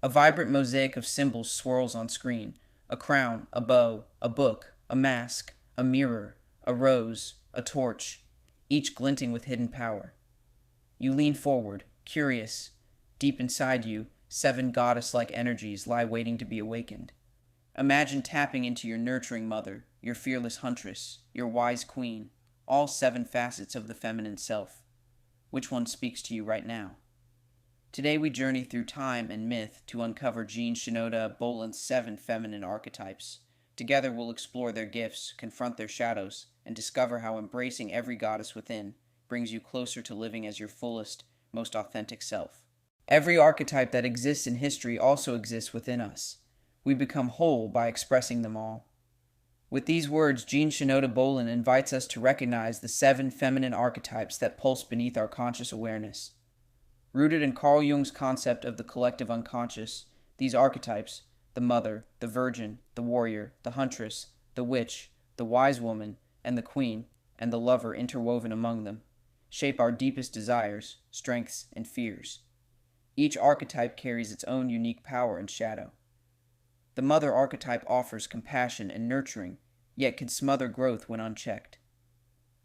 A vibrant mosaic of symbols swirls on screen: a crown, a bow, a book, a mask, a mirror, a rose, a torch, each glinting with hidden power. You lean forward, curious. Deep inside you, 7 goddess like energies lie waiting to be awakened. Imagine tapping into your nurturing mother, your fearless huntress, your wise queen, all 7 facets of the feminine self. Which one speaks to you right now? Today we journey through time and myth to uncover Jean Shinoda Boland's 7 feminine archetypes. Together we'll explore their gifts, confront their shadows, and discover how embracing every goddess within brings you closer to living as your fullest, most authentic self. Every archetype that exists in history also exists within us. We become whole by expressing them all. With these words, Jean Shinoda Boland invites us to recognize the 7 feminine archetypes that pulse beneath our conscious awareness. Rooted in Carl Jung's concept of the collective unconscious, these archetypes, the mother, the virgin, the warrior, the huntress, the witch, the wise woman, and the queen, and the lover interwoven among them, shape our deepest desires, strengths, and fears. Each archetype carries its own unique power and shadow. The mother archetype offers compassion and nurturing, yet can smother growth when unchecked.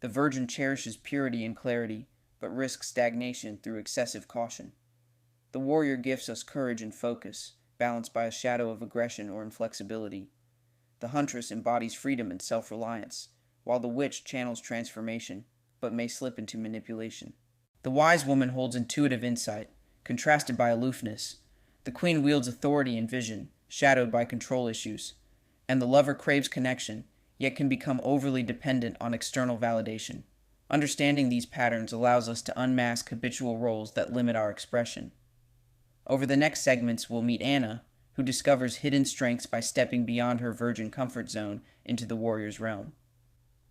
The virgin cherishes purity and clarity, but risks stagnation through excessive caution. The warrior gifts us courage and focus, balanced by a shadow of aggression or inflexibility. The huntress embodies freedom and self-reliance, while the witch channels transformation, but may slip into manipulation. The wise woman holds intuitive insight, contrasted by aloofness. The queen wields authority and vision, shadowed by control issues. And the lover craves connection, yet can become overly dependent on external validation. Understanding these patterns allows us to unmask habitual roles that limit our expression. Over the next segments, we'll meet Anna, who discovers hidden strengths by stepping beyond her virgin comfort zone into the warrior's realm.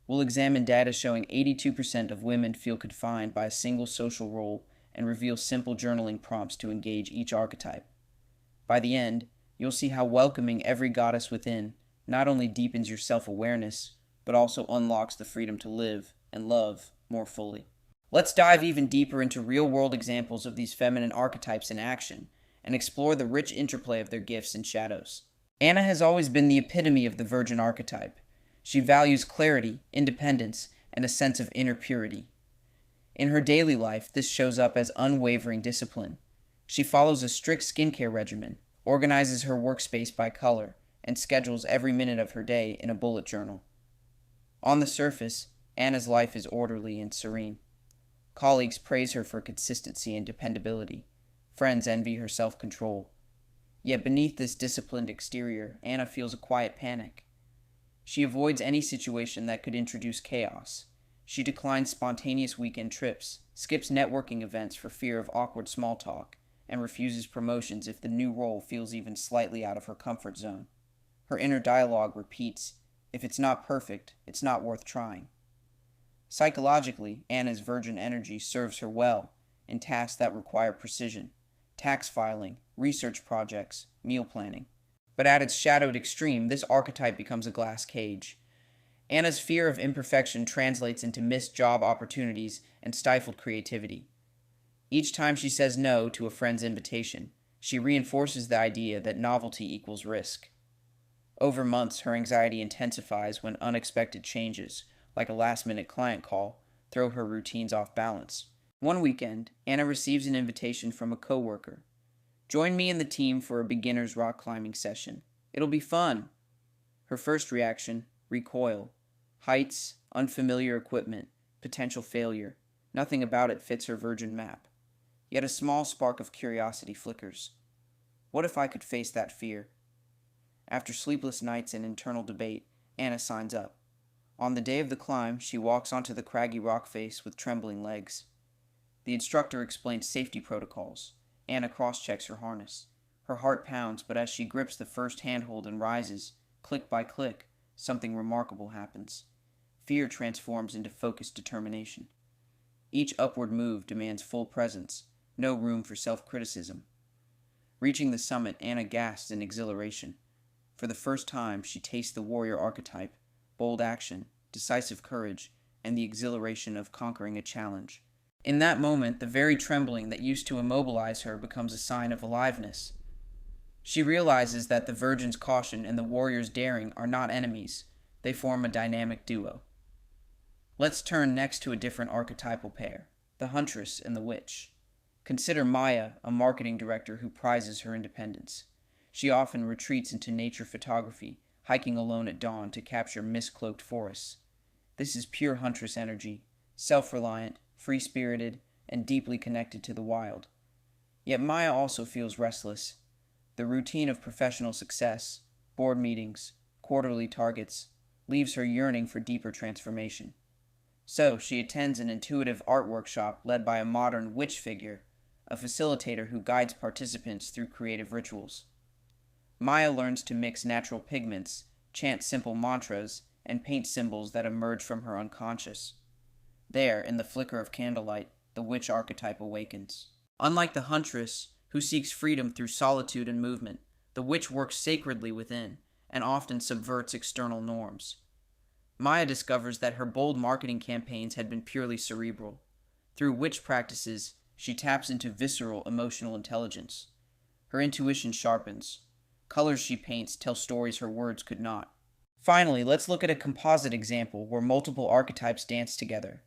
We'll examine data showing 82% of women feel confined by a single social role and reveal simple journaling prompts to engage each archetype. By the end, you'll see how welcoming every goddess within not only deepens your self-awareness, but also unlocks the freedom to live and love more fully. Let's dive even deeper into real-world examples of these feminine archetypes in action and explore the rich interplay of their gifts and shadows. Anna has always been the epitome of the virgin archetype. She values clarity, independence, and a sense of inner purity. In her daily life, this shows up as unwavering discipline. She follows a strict skincare regimen, organizes her workspace by color, and schedules every minute of her day in a bullet journal. On the surface, Anna's life is orderly and serene. Colleagues praise her for consistency and dependability. Friends envy her self-control. Yet beneath this disciplined exterior, Anna feels a quiet panic. She avoids any situation that could introduce chaos. She declines spontaneous weekend trips, skips networking events for fear of awkward small talk, and refuses promotions if the new role feels even slightly out of her comfort zone. Her inner dialogue repeats, "If it's not perfect, it's not worth trying." Psychologically, Anna's virgin energy serves her well in tasks that require precision: tax filing, research projects, meal planning. But at its shadowed extreme, this archetype becomes a glass cage. Anna's fear of imperfection translates into missed job opportunities and stifled creativity. Each time she says no to a friend's invitation, she reinforces the idea that novelty equals risk. Over months, her anxiety intensifies when unexpected changes, like a last-minute client call, throw her routines off balance. One weekend, Anna receives an invitation from a coworker. "Join me and the team for a beginner's rock climbing session. It'll be fun." Her first reaction, recoil. Heights, unfamiliar equipment, potential failure. Nothing about it fits her virgin map. Yet a small spark of curiosity flickers. What if I could face that fear? After sleepless nights and internal debate, Anna signs up. On the day of the climb, she walks onto the craggy rock face with trembling legs. The instructor explains safety protocols. Anna cross-checks her harness. Her heart pounds, but as she grips the first handhold and rises, click by click, something remarkable happens. Fear transforms into focused determination. Each upward move demands full presence, no room for self-criticism. Reaching the summit, Anna gasps in exhilaration. For the first time, she tastes the warrior archetype, bold action, decisive courage, and the exhilaration of conquering a challenge. In that moment, the very trembling that used to immobilize her becomes a sign of aliveness. She realizes that the virgin's caution and the warrior's daring are not enemies. They form a dynamic duo. Let's turn next to a different archetypal pair, the huntress and the witch. Consider Maya, a marketing director who prizes her independence. She often retreats into nature photography, hiking alone at dawn to capture mist-cloaked forests. This is pure huntress energy, self-reliant, free-spirited, and deeply connected to the wild. Yet Maya also feels restless. The routine of professional success, board meetings, quarterly targets, leaves her yearning for deeper transformation. So she attends an intuitive art workshop led by a modern witch figure, a facilitator who guides participants through creative rituals. Maya learns to mix natural pigments, chant simple mantras, and paint symbols that emerge from her unconscious. There, in the flicker of candlelight, the witch archetype awakens. Unlike the huntress, who seeks freedom through solitude and movement, the witch works sacredly within, and often subverts external norms. Maya discovers that her bold marketing campaigns had been purely cerebral. Through witch practices, she taps into visceral emotional intelligence. Her intuition sharpens. Colors she paints tell stories her words could not. Finally, let's look at a composite example where multiple archetypes dance together.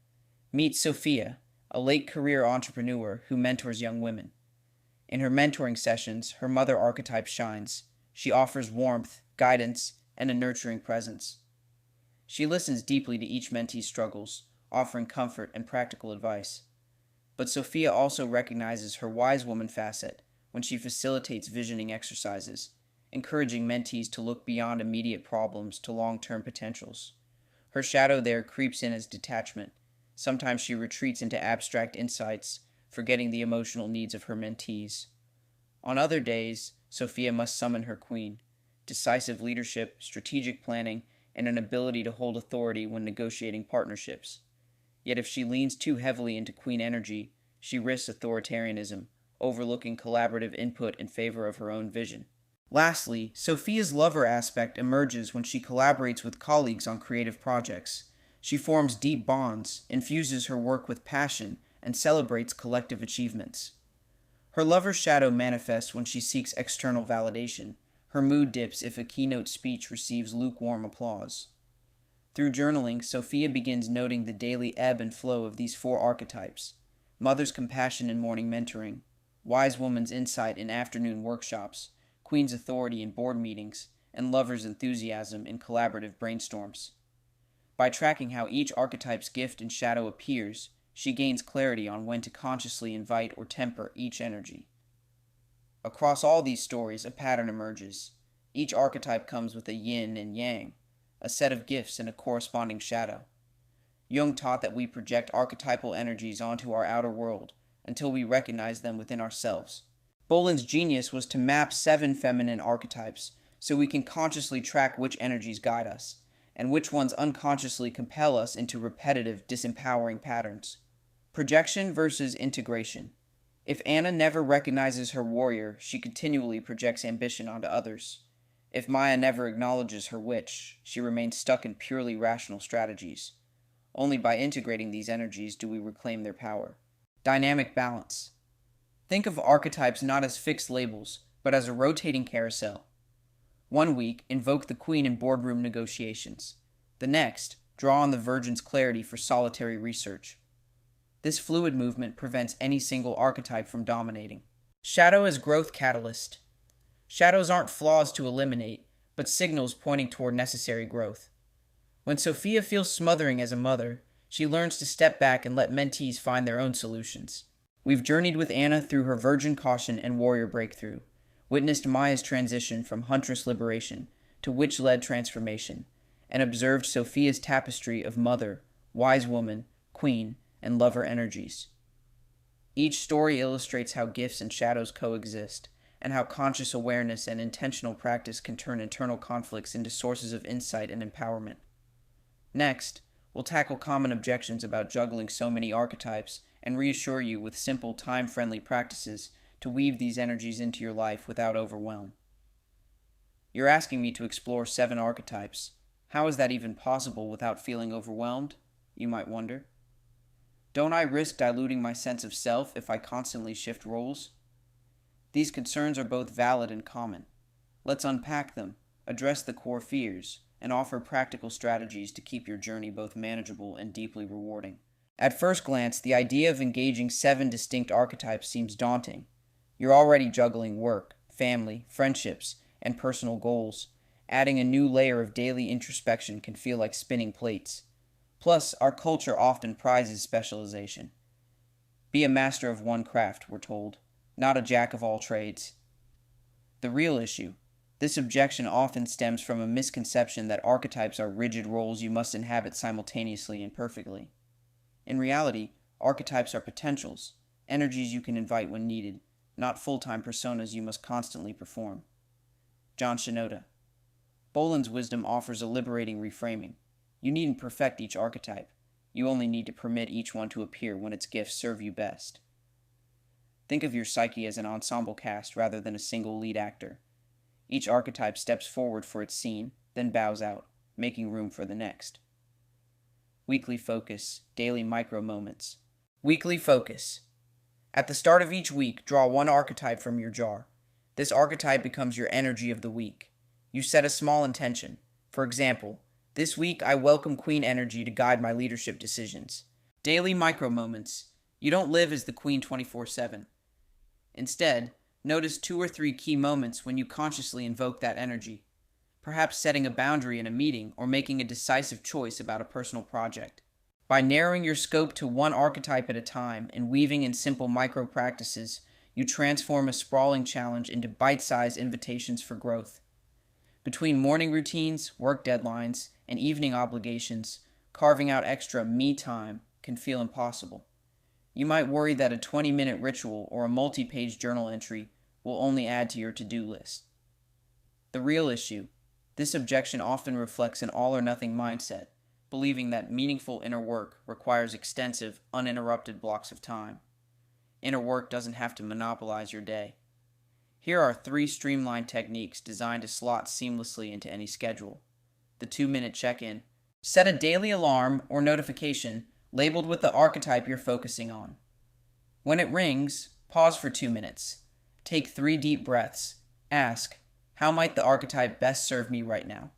Meet Sophia, a late-career entrepreneur who mentors young women. In her mentoring sessions, her mother archetype shines. She offers warmth, guidance, and a nurturing presence. She listens deeply to each mentee's struggles, offering comfort and practical advice. But Sophia also recognizes her wise woman facet when she facilitates visioning exercises, encouraging mentees to look beyond immediate problems to long-term potentials. Her shadow there creeps in as detachment. Sometimes she retreats into abstract insights, forgetting the emotional needs of her mentees. On other days, Sophia must summon her queen, decisive leadership, strategic planning, and an ability to hold authority when negotiating partnerships. Yet if she leans too heavily into queen energy, she risks authoritarianism, overlooking collaborative input in favor of her own vision. Lastly, Sophia's lover aspect emerges when she collaborates with colleagues on creative projects. She forms deep bonds, infuses her work with passion, and celebrates collective achievements. Her lover's shadow manifests when she seeks external validation. Her mood dips if a keynote speech receives lukewarm applause. Through journaling, Sophia begins noting the daily ebb and flow of these four archetypes: mother's compassion in morning mentoring, wise woman's insight in afternoon workshops, queen's authority in board meetings, and lover's enthusiasm in collaborative brainstorms. By tracking how each archetype's gift and shadow appears, she gains clarity on when to consciously invite or temper each energy. Across all these stories, a pattern emerges. Each archetype comes with a yin and yang, a set of gifts and a corresponding shadow. Jung taught that we project archetypal energies onto our outer world until we recognize them within ourselves. Boland's genius was to map 7 feminine archetypes so we can consciously track which energies guide us, and which ones unconsciously compel us into repetitive, disempowering patterns. Projection versus integration. If Anna never recognizes her warrior, she continually projects ambition onto others. If Maya never acknowledges her witch, she remains stuck in purely rational strategies. Only by integrating these energies do we reclaim their power. Dynamic balance. Think of archetypes not as fixed labels, but as a rotating carousel. One week, invoke the queen in boardroom negotiations. The next, draw on the virgin's clarity for solitary research. This fluid movement prevents any single archetype from dominating. Shadow as growth catalyst. Shadows aren't flaws to eliminate, but signals pointing toward necessary growth. When Sophia feels smothering as a mother, she learns to step back and let mentees find their own solutions. We've journeyed with Anna through her virgin caution and warrior breakthrough, witnessed Maya's transition from huntress liberation to witch-led transformation, and observed Sophia's tapestry of mother, wise woman, queen, and lover energies. Each story illustrates how gifts and shadows coexist, and how conscious awareness and intentional practice can turn internal conflicts into sources of insight and empowerment. Next, we'll tackle common objections about juggling so many archetypes and reassure you with simple, time-friendly practices to weave these energies into your life without overwhelm. You're asking me to explore 7 archetypes. How is that even possible without feeling overwhelmed? You might wonder. Don't I risk diluting my sense of self if I constantly shift roles? These concerns are both valid and common. Let's unpack them, address the core fears, and offer practical strategies to keep your journey both manageable and deeply rewarding. At first glance, the idea of engaging 7 distinct archetypes seems daunting. You're already juggling work, family, friendships, and personal goals. Adding a new layer of daily introspection can feel like spinning plates. Plus, our culture often prizes specialization. Be a master of one craft, we're told, not a jack of all trades. The real issue. This objection often stems from a misconception that archetypes are rigid roles you must inhabit simultaneously and perfectly. In reality, archetypes are potentials, energies you can invite when needed, not full-time personas you must constantly perform. John Shinoda. Boland's wisdom offers a liberating reframing. You needn't perfect each archetype. You only need to permit each one to appear when its gifts serve you best. Think of your psyche as an ensemble cast rather than a single lead actor. Each archetype steps forward for its scene, then bows out, making room for the next. Weekly focus, daily micro moments. Weekly focus. At the start of each week, draw one archetype from your jar. This archetype becomes your energy of the week. You set a small intention. For example, this week I welcome Queen energy to guide my leadership decisions. Daily micro moments. You don't live as the Queen 24/7. Instead, notice 2 or 3 key moments when you consciously invoke that energy. Perhaps setting a boundary in a meeting or making a decisive choice about a personal project. By narrowing your scope to one archetype at a time and weaving in simple micro practices, you transform a sprawling challenge into bite-sized invitations for growth. Between morning routines, work deadlines, and evening obligations, carving out extra me time can feel impossible. You might worry that a 20-minute ritual or a multi-page journal entry will only add to your to-do list. The real issue. This objection often reflects an all-or-nothing mindset, believing that meaningful inner work requires extensive, uninterrupted blocks of time. Inner work doesn't have to monopolize your day. Here are 3 streamlined techniques designed to slot seamlessly into any schedule. The 2-minute check-in. Set a daily alarm or notification labeled with the archetype you're focusing on. When it rings, pause for 2 minutes. Take 3 deep breaths. Ask, how might the archetype best serve me right now?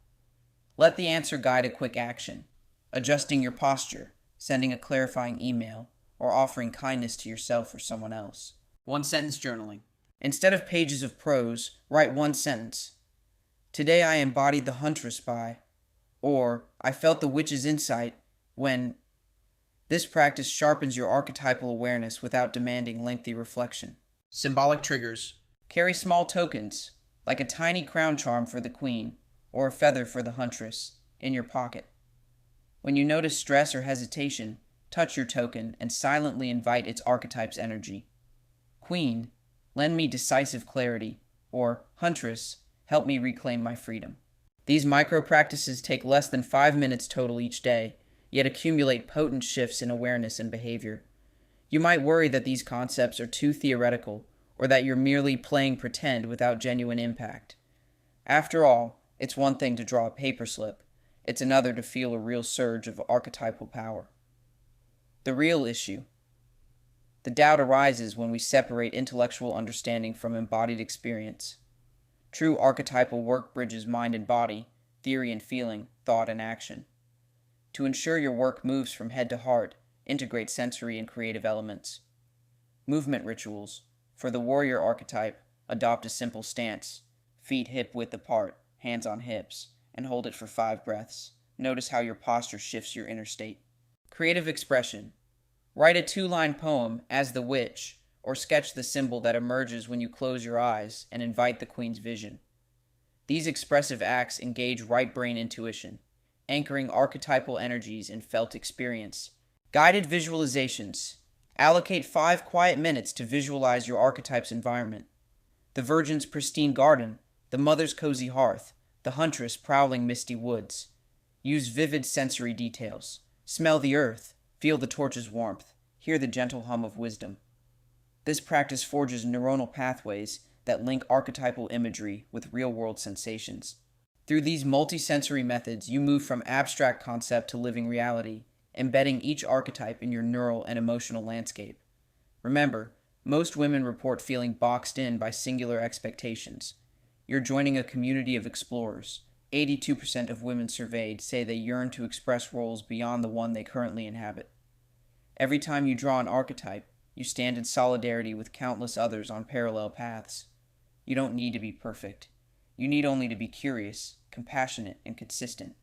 Let the answer guide a quick action. Adjusting your posture, sending a clarifying email, or offering kindness to yourself or someone else. 1-sentence journaling. Instead of pages of prose, write 1 sentence. Today I embodied the huntress by, or I felt the witch's insight when. This practice sharpens your archetypal awareness without demanding lengthy reflection. Symbolic triggers. Carry small tokens, like a tiny crown charm for the queen, or a feather for the huntress, in your pocket. When you notice stress or hesitation, touch your token and silently invite its archetype's energy. Queen, lend me decisive clarity, or huntress, help me reclaim my freedom. These micro practices take less than 5 minutes total each day, yet accumulate potent shifts in awareness and behavior. You might worry that these concepts are too theoretical, or that you're merely playing pretend without genuine impact. After all, it's one thing to draw a paper slip. It's another to feel a real surge of archetypal power. The real issue. The doubt arises when we separate intellectual understanding from embodied experience. True archetypal work bridges mind and body, theory and feeling, thought and action. To ensure your work moves from head to heart, integrate sensory and creative elements. Movement rituals. For the warrior archetype, adopt a simple stance. Feet hip-width apart, hands on hips, and hold it for 5 breaths. Notice how your posture shifts your inner state. Creative expression. Write a 2-line poem, as the witch, or sketch the symbol that emerges when you close your eyes and invite the queen's vision. These expressive acts engage right brain intuition, anchoring archetypal energies in felt experience. Guided visualizations. Allocate 5 quiet minutes to visualize your archetype's environment. The virgin's pristine garden, the mother's cozy hearth, the huntress prowling misty woods. Use vivid sensory details. Smell the earth, feel the torch's warmth, hear the gentle hum of wisdom. This practice forges neuronal pathways that link archetypal imagery with real-world sensations. Through these multisensory methods, you move from abstract concept to living reality, embedding each archetype in your neural and emotional landscape. Remember, most women report feeling boxed in by singular expectations. You're joining a community of explorers. 82% of women surveyed say they yearn to express roles beyond the one they currently inhabit. Every time you draw an archetype, you stand in solidarity with countless others on parallel paths. You don't need to be perfect. You need only to be curious, compassionate, and consistent.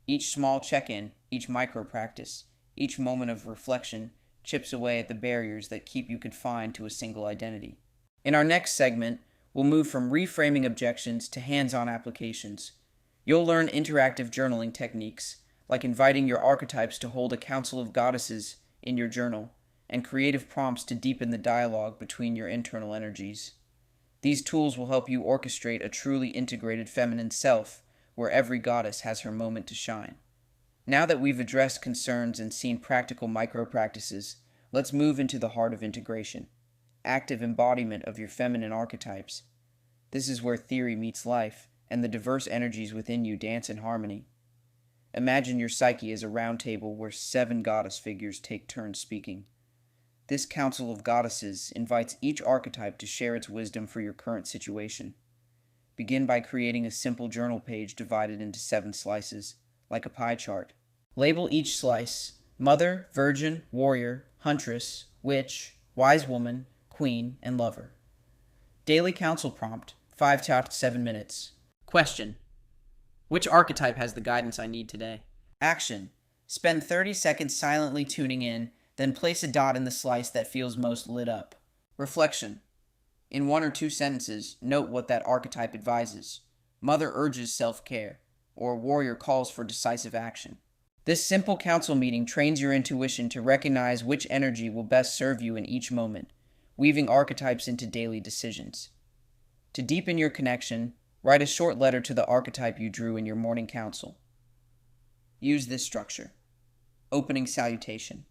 Each small check-in, each micro-practice, each moment of reflection chips away at the barriers that keep you confined to a single identity. In our next segment, we'll move from reframing objections to hands-on applications. You'll learn interactive journaling techniques, like inviting your archetypes to hold a council of goddesses in your journal, and creative prompts to deepen the dialogue between your internal energies. These tools will help you orchestrate a truly integrated feminine self, where every goddess has her moment to shine. Now that we've addressed concerns and seen practical micro-practices, let's move into the heart of integration. Active embodiment of your feminine archetypes. This is where theory meets life, and the diverse energies within you dance in harmony. Imagine your psyche as a round table where 7 goddess figures take turns speaking. This council of goddesses invites each archetype to share its wisdom for your current situation. Begin by creating a simple journal page divided into 7 slices, like a pie chart. Label each slice: Mother, Virgin, Warrior, Huntress, Witch, Wise Woman, Queen, and Lover. Daily council prompt, 5 to 7 minutes. Question: which archetype has the guidance I need today? Action: spend 30 seconds silently tuning in, then place a dot in the slice that feels most lit up. Reflection: in 1 or 2 sentences, note what that archetype advises. Mother urges self-care, or Warrior calls for decisive action. This simple council meeting trains your intuition to recognize which energy will best serve you in each moment, weaving archetypes into daily decisions. To deepen your connection, write a short letter to the archetype you drew in your morning council. Use this structure. Opening salutation.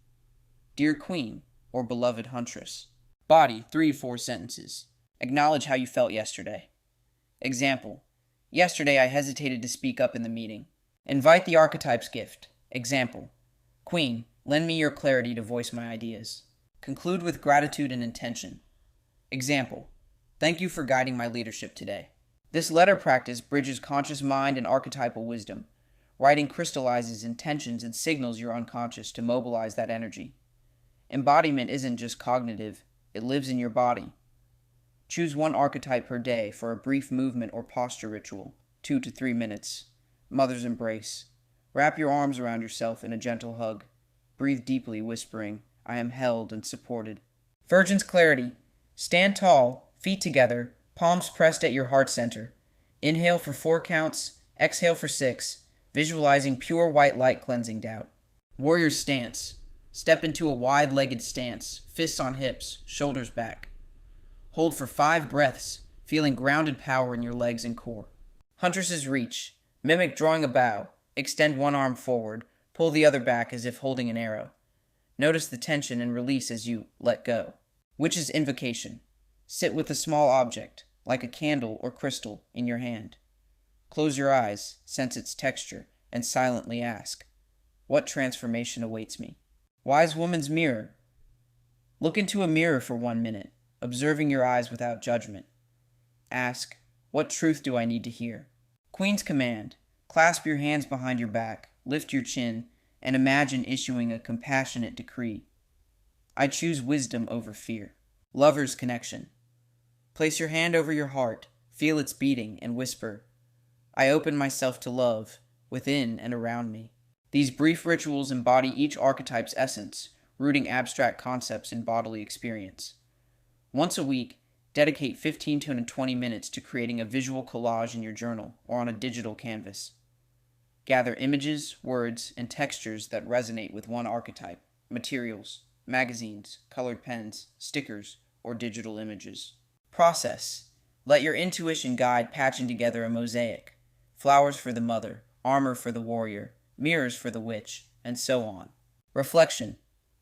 Dear Queen, or Beloved Huntress. Body, 3 to 4 sentences. Acknowledge how you felt yesterday. Example: yesterday I hesitated to speak up in the meeting. Invite the archetype's gift. Example: Queen, lend me your clarity to voice my ideas. Conclude with gratitude and intention. Example: thank you for guiding my leadership today. This letter practice bridges conscious mind and archetypal wisdom. Writing crystallizes intentions and signals your unconscious to mobilize that energy. Embodiment isn't just cognitive, it lives in your body. Choose 1 archetype per day for a brief movement or posture ritual, 2 to 3 minutes. Mother's embrace. Wrap your arms around yourself in a gentle hug. Breathe deeply, whispering, I am held and supported. Virgin's clarity. Stand tall, feet together, palms pressed at your heart center. Inhale for 4 counts, exhale for 6, visualizing pure white light cleansing doubt. Warrior stance. Step into a wide-legged stance, fists on hips, shoulders back. Hold for 5 breaths, feeling grounded power in your legs and core. Huntress's reach. Mimic drawing a bow. Extend 1 arm forward, pull the other back as if holding an arrow. Notice the tension and release as you let go. Witch's invocation. Sit with a small object, like a candle or crystal, in your hand. Close your eyes, sense its texture, and silently ask, what transformation awaits me? Wise woman's mirror. Look into a mirror for 1 minute, observing your eyes without judgment. Ask, what truth do I need to hear? Queen's command. Clasp your hands behind your back, lift your chin, and imagine issuing a compassionate decree. I choose wisdom over fear. Lover's connection. Place your hand over your heart, feel its beating, and whisper, I open myself to love, within and around me. These brief rituals embody each archetype's essence, rooting abstract concepts in bodily experience. Once a week, dedicate 15 to 20 minutes to creating a visual collage in your journal or on a digital canvas. Gather images, words, and textures that resonate with 1 archetype, materials, magazines, colored pens, stickers, or digital images. Process. Let your intuition guide patching together a mosaic. Flowers for the mother, armor for the warrior, mirrors for the witch, and so on. Reflection.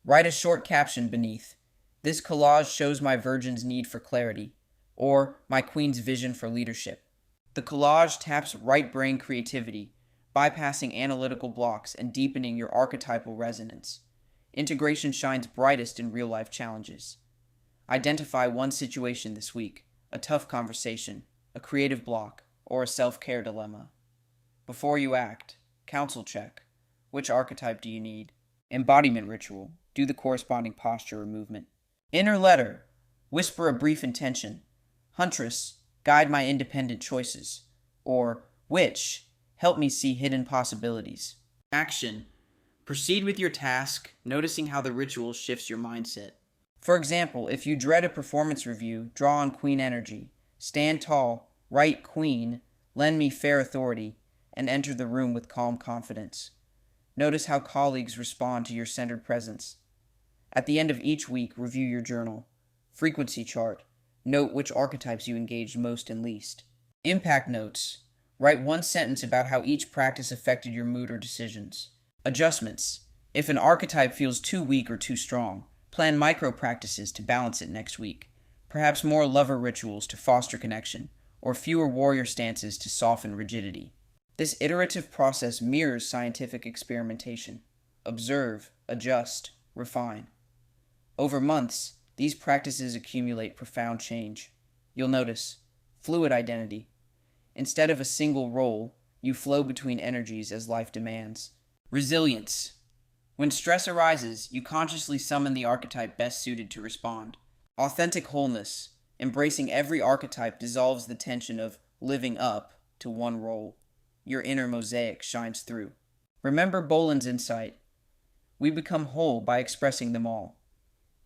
Write a short caption beneath. This collage shows my virgin's need for clarity, or my queen's vision for leadership. The collage taps right brain creativity, bypassing analytical blocks and deepening your archetypal resonance. Integration shines brightest in real-life challenges. Identify 1 situation this week, a tough conversation, a creative block, or a self-care dilemma. Before you act, counsel check. Which archetype do you need? Embodiment ritual. Do the corresponding posture or movement. Inner letter. Whisper a brief intention. Huntress, guide my independent choices. Or, witch, help me see hidden possibilities. Action. Proceed with your task, noticing how the ritual shifts your mindset. For example, if you dread a performance review, draw on queen energy. Stand tall, write queen, lend me fair authority, and enter the room with calm confidence. Notice how colleagues respond to your centered presence. At the end of each week, review your journal. Frequency chart. Note which archetypes you engaged most and least. Impact notes. Write one sentence about how each practice affected your mood or decisions. Adjustments. If an archetype feels too weak or too strong, plan micro practices to balance it next week. Perhaps more lover rituals to foster connection, or fewer warrior stances to soften rigidity. This iterative process mirrors scientific experimentation. Observe, adjust, refine. Over months, these practices accumulate profound change. You'll notice fluid identity. Instead of a single role, you flow between energies as life demands. Resilience. When stress arises, you consciously summon the archetype best suited to respond. Authentic wholeness. Embracing every archetype dissolves the tension of living up to one role. Your inner mosaic shines through. Remember Boland's insight. We become whole by expressing them all.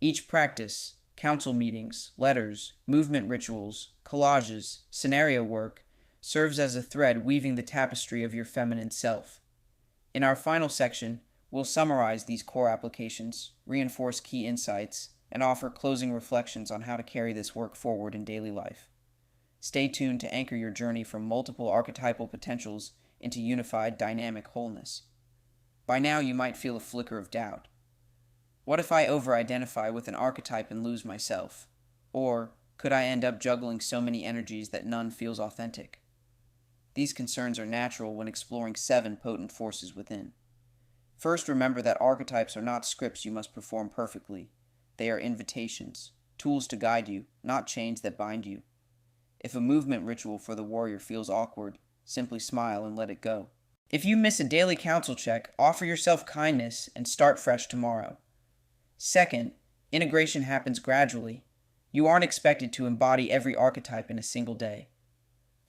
Each practice, council meetings, letters, movement rituals, collages, scenario work, serves as a thread weaving the tapestry of your feminine self. In our final section, we'll summarize these core applications, reinforce key insights, and offer closing reflections on how to carry this work forward in daily life. Stay tuned to anchor your journey from multiple archetypal potentials into unified dynamic wholeness. By now, you might feel a flicker of doubt. What if I over-identify with an archetype and lose myself? Or could I end up juggling so many energies that none feels authentic? These concerns are natural when exploring 7 potent forces within. First, remember that archetypes are not scripts you must perform perfectly. They are invitations, tools to guide you, not chains that bind you. If a movement ritual for the warrior feels awkward, simply smile and let it go. If you miss a daily counsel check, offer yourself kindness and start fresh tomorrow. Second, integration happens gradually. You aren't expected to embody every archetype in a single day.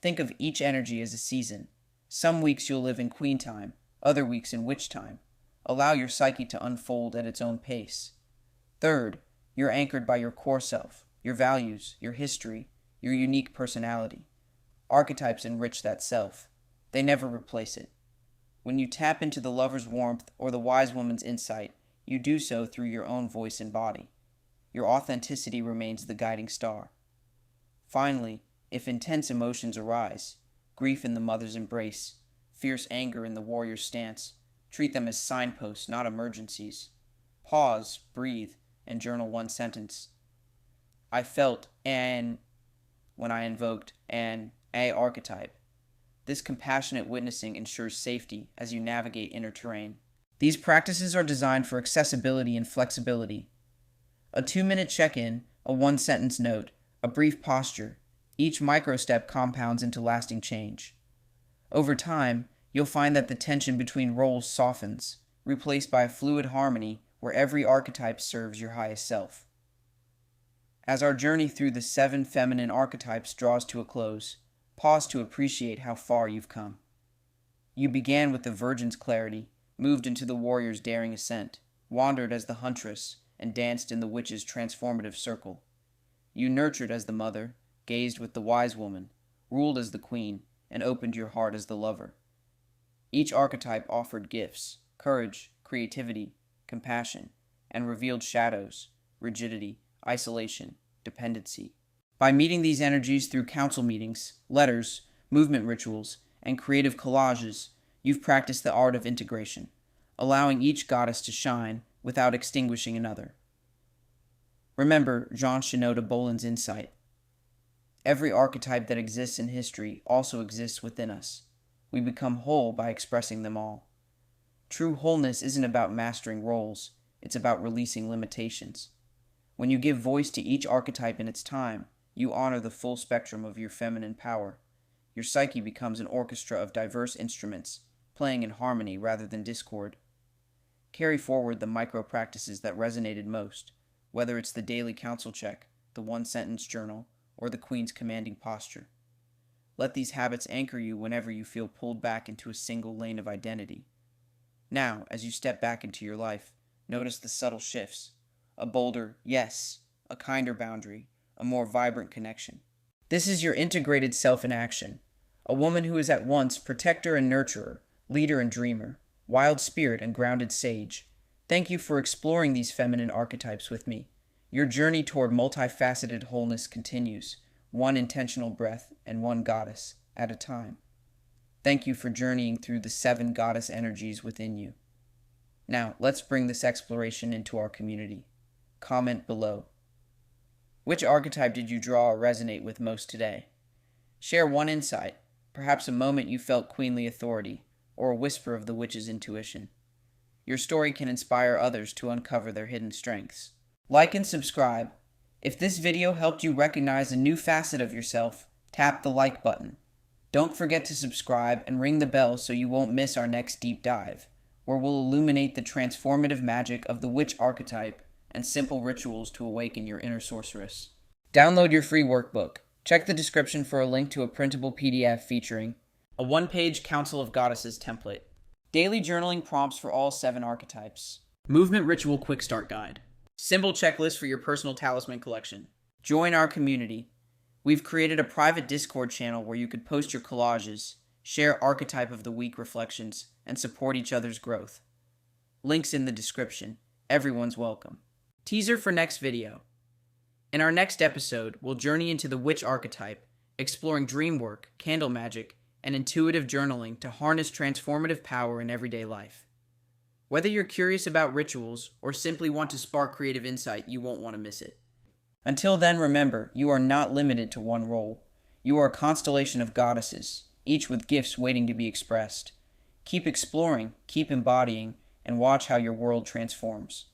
Think of each energy as a season. Some weeks you'll live in queen time, other weeks in witch time. Allow your psyche to unfold at its own pace. Third, you're anchored by your core self, your values, your history, your unique personality. Archetypes enrich that self. They never replace it. When you tap into the lover's warmth or the wise woman's insight, you do so through your own voice and body. Your authenticity remains the guiding star. Finally, if intense emotions arise, grief in the mother's embrace, fierce anger in the warrior's stance, treat them as signposts, not emergencies. Pause, breathe, and journal one sentence. I felt an when I invoked an A archetype. This compassionate witnessing ensures safety as you navigate inner terrain. These practices are designed for accessibility and flexibility. A 2-minute check-in, a 1-sentence note, a brief posture. Each micro-step compounds into lasting change. Over time, you'll find that the tension between roles softens, replaced by a fluid harmony where every archetype serves your highest self. As our journey through the 7 feminine archetypes draws to a close, pause to appreciate how far you've come. You began with the virgin's clarity, moved into the warrior's daring ascent, wandered as the huntress, and danced in the witch's transformative circle. You nurtured as the mother, gazed with the wise woman, ruled as the queen, and opened your heart as the lover. Each archetype offered gifts, courage, creativity, compassion, and revealed shadows, rigidity, isolation, dependency. By meeting these energies through council meetings, letters, movement rituals, and creative collages, you've practiced the art of integration, allowing each goddess to shine without extinguishing another. Remember Jean Shinoda Boland's insight. Every archetype that exists in history also exists within us. We become whole by expressing them all. True wholeness isn't about mastering roles, it's about releasing limitations. When you give voice to each archetype in its time, You honor the full spectrum of your feminine power. Your psyche becomes an orchestra of diverse instruments, playing in harmony rather than discord. Carry forward the micro practices that resonated most, whether it's the daily counsel check, the one-sentence journal, or the Queen's commanding posture. Let these habits anchor you whenever you feel pulled back into a single lane of identity. Now, as you step back into your life, notice the subtle shifts. A bolder yes, a kinder boundary, a more vibrant connection. This is your integrated self in action. A woman who is at once protector and nurturer, leader and dreamer, wild spirit and grounded sage. Thank you for exploring these feminine archetypes with me. Your journey toward multifaceted wholeness continues, one intentional breath and one goddess at a time. Thank you for journeying through the 7 goddess energies within you. Now, let's bring this exploration into our community. Comment below. Which archetype did you draw or resonate with most today? Share one insight, perhaps a moment you felt queenly authority, or a whisper of the witch's intuition. Your story can inspire others to uncover their hidden strengths. Like and subscribe. If this video helped you recognize a new facet of yourself, tap the like button. Don't forget to subscribe and ring the bell so you won't miss our next deep dive, where we'll illuminate the transformative magic of the witch archetype and simple rituals to awaken your inner sorceress. Download your free workbook. Check the description for a link to a printable PDF featuring a one-page Council of Goddesses template, daily journaling prompts for all 7 archetypes, movement ritual quick start guide, symbol checklist for your personal talisman collection. Join our community. We've created a private Discord channel where you could post your collages, share archetype of the week reflections, and support each other's growth. Links in the description. Everyone's welcome. Teaser for next video. In our next episode, we'll journey into the witch archetype, exploring dream work, candle magic, and intuitive journaling to harness transformative power in everyday life. Whether you're curious about rituals or simply want to spark creative insight, you won't want to miss it. Until then, remember, you are not limited to one role. You are a constellation of goddesses, each with gifts waiting to be expressed. Keep exploring, keep embodying, and watch how your world transforms.